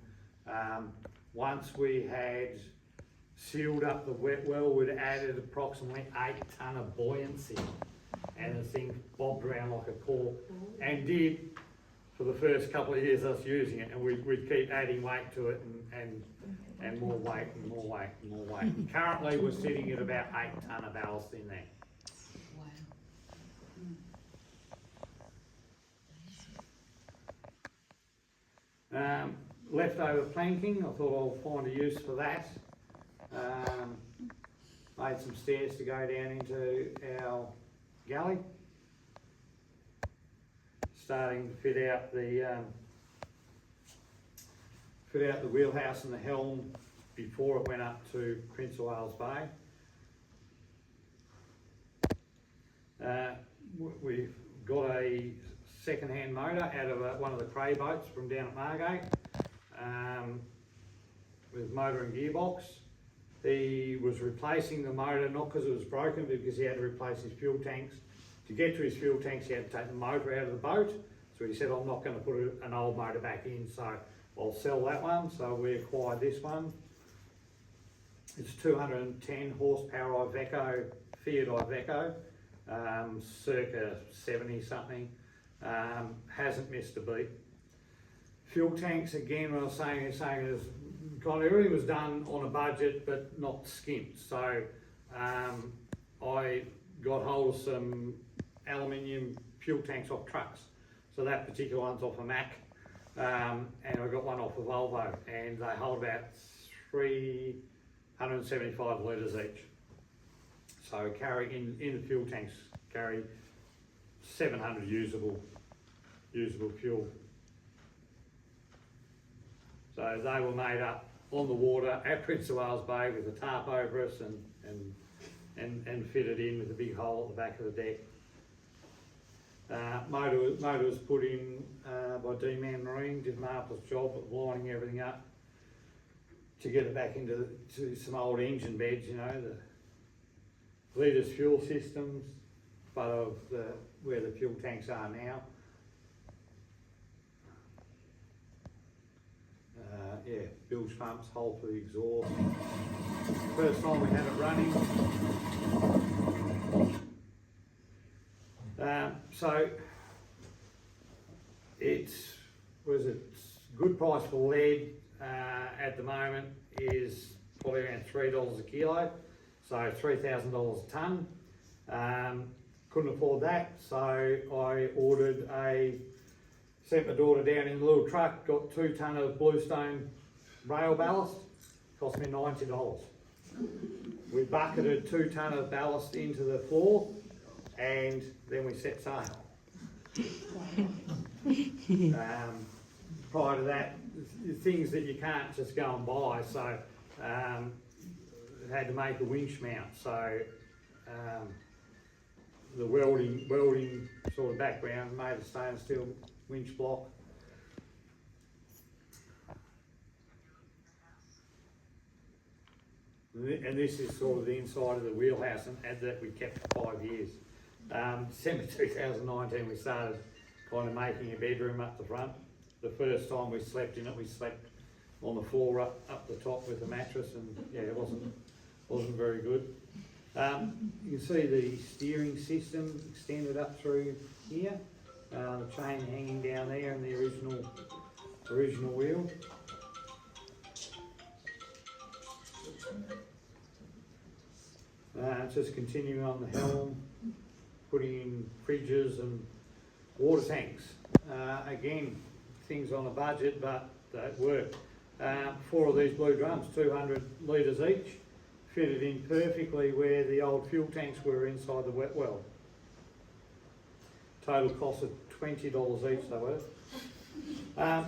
Once we had sealed up the wet well, we'd added approximately 8 tonne of buoyancy, and the thing bobbed around like a cork, and did for the first couple of years us using it, and we'd keep adding weight to it and more weight and more weight and more weight. And currently we're sitting at about 8 tonne of ballast in there. Leftover planking, I thought I'll find a use for that. Made some stairs to go down into our galley. Starting to fit out the wheelhouse and the helm before it went up to Prince of Wales Bay. We've got a second-hand motor out of one of the Cray boats from down at Margate, with motor and gearbox. He was replacing the motor, not because it was broken, but because he had to replace his fuel tanks. To get to his fuel tanks, he had to take the motor out of the boat. So he said, I'm not going to put an old motor back in, so I'll sell that one. So we acquired this one. It's 210 horsepower Iveco, Fiat Iveco, circa 70 something. Hasn't missed a beat. Fuel tanks, again, what I was saying is everything was done on a budget, but not skimped. So I got hold of some aluminium fuel tanks off trucks. So that particular one's off a Mack, and I got one off a Volvo, and they hold about 375 litres each. So carry in the fuel tanks carry 700 usable fuel. So they were made up on the water at Prince of Wales Bay with a tarp over us and fitted in with a big hole at the back of the deck. Motor was put in by D-Man Marine, did a marvellous job of lining everything up to get it back into some old engine beds, you know, the Leaders fuel systems, but of where the fuel tanks are now. Yeah, bilge pumps, hole for the exhaust. First time we had it running. So it's good price for lead at the moment is probably around $3 a kilo, so $3,000 a tonne. Couldn't afford that, so I sent my daughter down in a little truck, got 2 tonne of bluestone rail ballast, cost me $90. We bucketed 2 tonne of ballast into the floor, and then we set sail. Prior to that, things that you can't just go and buy, so had to make a winch mount. So the welding sort of background made a stainless steel winch block. And this is sort of the inside of the wheelhouse, and that we kept for 5 years. December 2019 we started kind of making a bedroom up the front. The first time we slept in it, we slept on the floor up the top with a mattress, and yeah, it wasn't very good. You can see the steering system extended up through here, the chain hanging down there, and the original wheel. Just continuing on the helm, putting in fridges and water tanks. Again, things on a budget, but they work. 4 of these blue drums, 200 litres each, fitted in perfectly where the old fuel tanks were inside the wet well. Total cost of $20 each they were.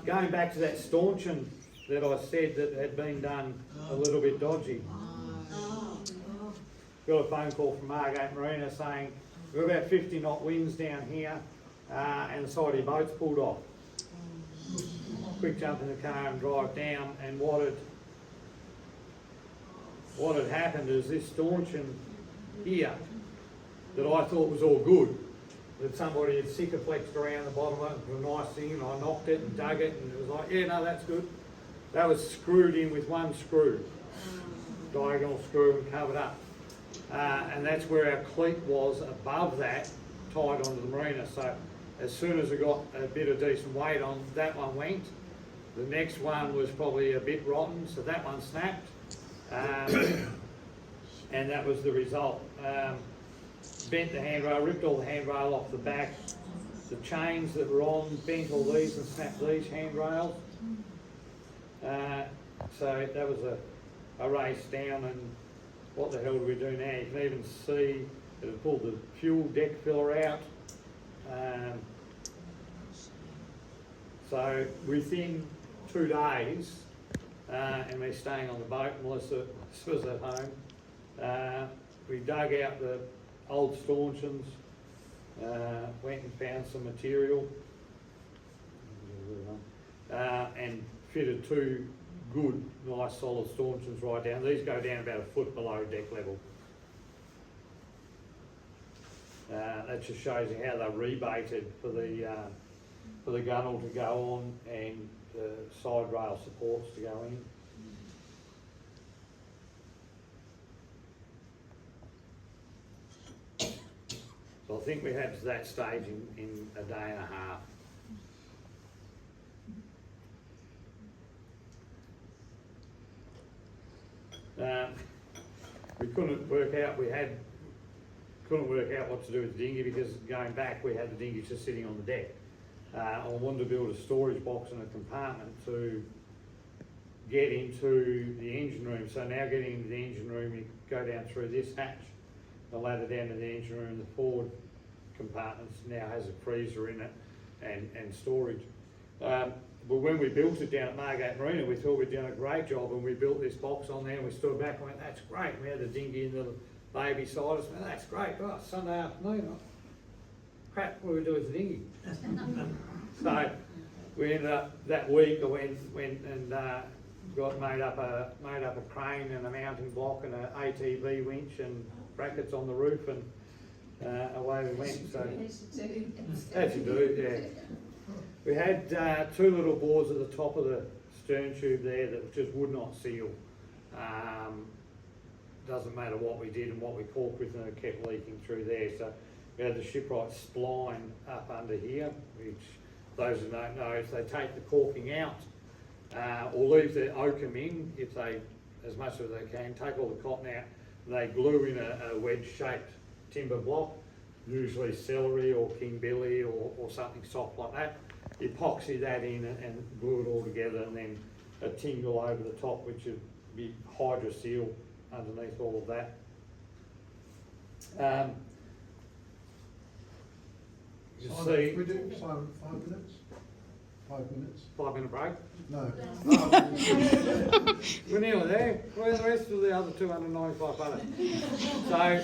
Going back to that staunching that I said that had been done a little bit dodgy. Got a phone call from Margate Marina saying we've got about 50 knot winds down here and the side of your boat's pulled off. Quick jump in the car and drive down, and what had happened is this staunching here that I thought was all good that somebody had sikaflexed around the bottom of it for a nice thing, and I knocked it and dug it, and it was like, yeah, no, that's good. That was screwed in with one screw, diagonal screw, and covered up. And that's where our cleat was above that, tied onto the marina. So as soon as I got a bit of decent weight on, that one went. The next one was probably a bit rotten, so that one snapped. And that was the result. Bent the handrail, ripped all the handrail off the back. The chains that were on, bent all these and snapped these handrails. So that was a race down, and what the hell do we do now? You can even see that it pulled the fuel deck filler out. So within 2 days, and we're staying on the boat, Melissa was at home, we dug out the old stanchions, went and found some material, and fitted 2 good, nice solid stanchions right down. These go down about a foot below deck level. That just shows you how they're rebaited for the gunnel to go on and the side rail supports to go in. So I think we had to that stage in a day and a half. We couldn't work out what to do with the dinghy, because going back we had the dinghy just sitting on the deck. I wanted to build a storage box and a compartment to get into the engine room. So now getting into the engine room, you go down through this hatch, the ladder down to the engine room. The forward compartments now has a freezer in it and storage. But when we built it down at Margate Marina, we thought we'd done a great job, and we built this box on there, and we stood back and went, that's great. We had the dinghy and the baby side us, and that's great. Oh, Sunday afternoon, crap, what do we do with the dinghy? So we ended up that week, I went and got made up a crane and a mounting block and an ATV winch and brackets on the roof, and away we went. So as you do, yeah. We had 2 little boards at the top of the stern tube there that just would not seal. Doesn't matter what we did and what we caulked with, and it kept leaking through there. So we had the shipwright spline up under here, which those who don't know, if they take the caulking out or leave the oakum in, if they, as much as they can, take all the cotton out, and they glue in a wedge-shaped timber block, usually celery or king billy or something soft like that. Epoxy that in and glue it all together, and then a tingle over the top, which would be hydro seal underneath all of that. You Simon, see, we do, Simon, 5 minutes? 5 minutes? 5-minute break. No. We're nearly there. Where's the rest of the other 295 buttons? So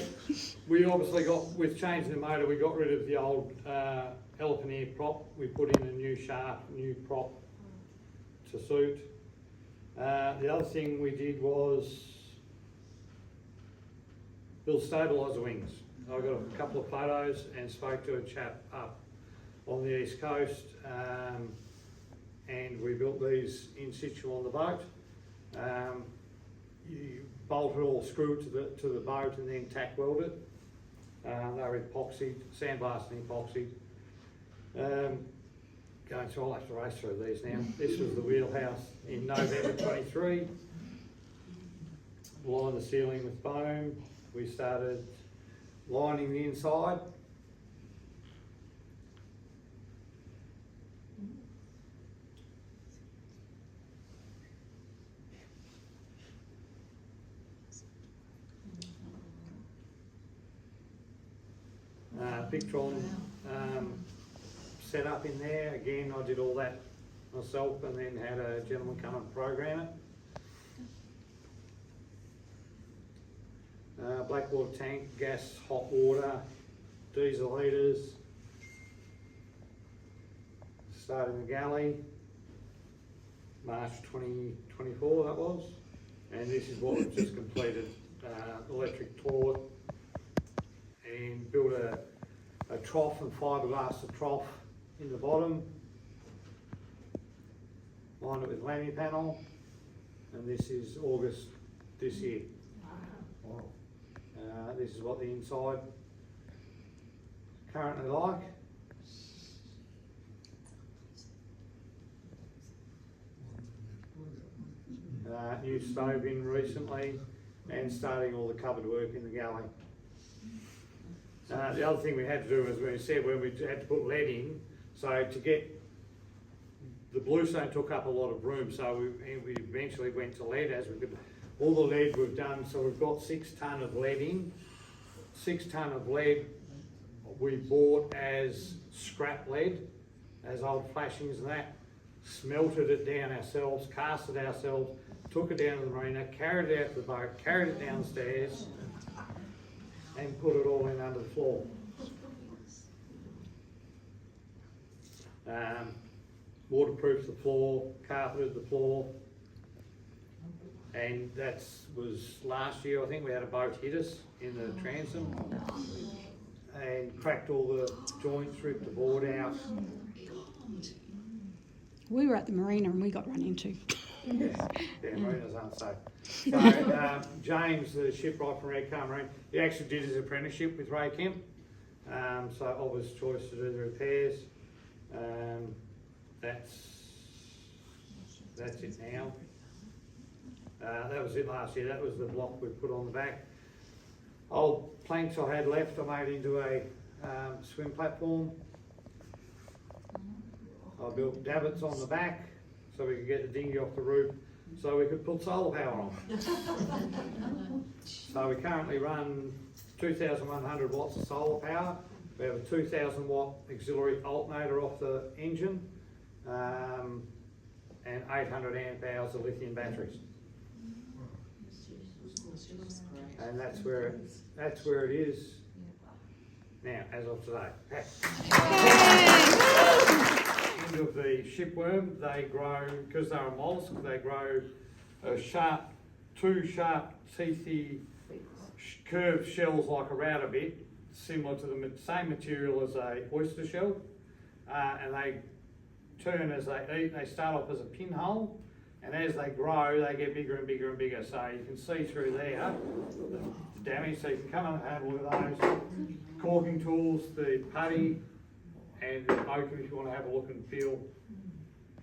we obviously got, with changing the motor, we got rid of the old elephant ear prop. We put in a new shaft, new prop to suit. The other thing we did was build stabiliser wings. I got a couple of photos and spoke to a chap up on the east coast, and we built these in situ on the boat. You bolt it all, screw it to the boat, and then tack weld it. They were epoxied, sandblasted and epoxied. Going through, I'll have to race through these now. This was the wheelhouse in November 23. Lined the ceiling with foam. We started lining the inside. Victron set up in there. Again, I did all that myself, and then had a gentleman come and program it. Blackwater tank, gas, hot water, diesel heaters. Starting the galley, March 2024 that was. And this is what we've just completed, electric toilet, and built a a trough and fiberglass trough in the bottom. Lined it with lamy panel, and this is August this year. This is what the inside currently like. New stove in recently, and starting all the cupboard work in the galley. The other thing we had to do, as we said, when we had to put lead in, so to get the bluestone took up a lot of room, so we eventually went to lead as we could. All the lead we've done, so we've got 6 tonne of lead in. 6 tonne of lead we bought as scrap lead, as old flashings and that, smelted it down ourselves, cast it ourselves, took it down to the marina, carried it out to the boat, carried it downstairs, and put it all in under the floor. Waterproofed the floor, carpeted the floor, and that was last year. I think we had a boat hit us in the transom and cracked all the joints, ripped the board out. We were at the marina and we got run into. Yeah, marinas aren't safe. So James, the shipwright from Redcar Marine, he actually did his apprenticeship with Kemp. So obvious choice to do the repairs. That's it now. That was it last year. That was the block we put on the back. Old planks I had left, I made into a swim platform. I built davits on the back so we could get the dinghy off the roof, so we could put solar power on. So we currently run 2,100 watts of solar power. We have a 2,000 watt auxiliary alternator off the engine, and 800 amp hours of lithium batteries. And that's where it is now, as of today. End of the shipworm, they grow, because they're a mollusk, they grow two sharp, teethy, curved shells like a router bit, similar to the same material as a oyster shell, and they turn as they eat. They start off as a pinhole, and as they grow, they get bigger and bigger and bigger. So you can see through there the damage. So you can come and have a look at those caulking tools, the putty, and the oakum if you want to have a look and feel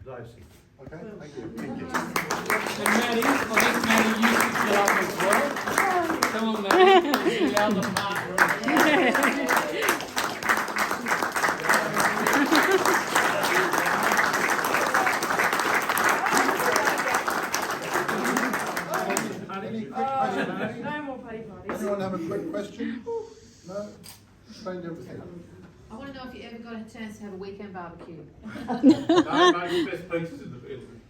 those things. Okay, thank you. Thank you. And Maddie, I think Maddie, you should get up as well. Come on, Maddie, you're the other part. Any quick question, Annie? No more putty parties. Anyone have a quick question? No? Explained everything. I want to know if you ever got a chance to have a weekend barbecue. No, mate, the best pizzas in the business.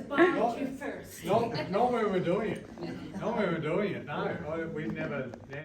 Barbecue first. Not when we're doing it. Not when we're doing it, no. We've never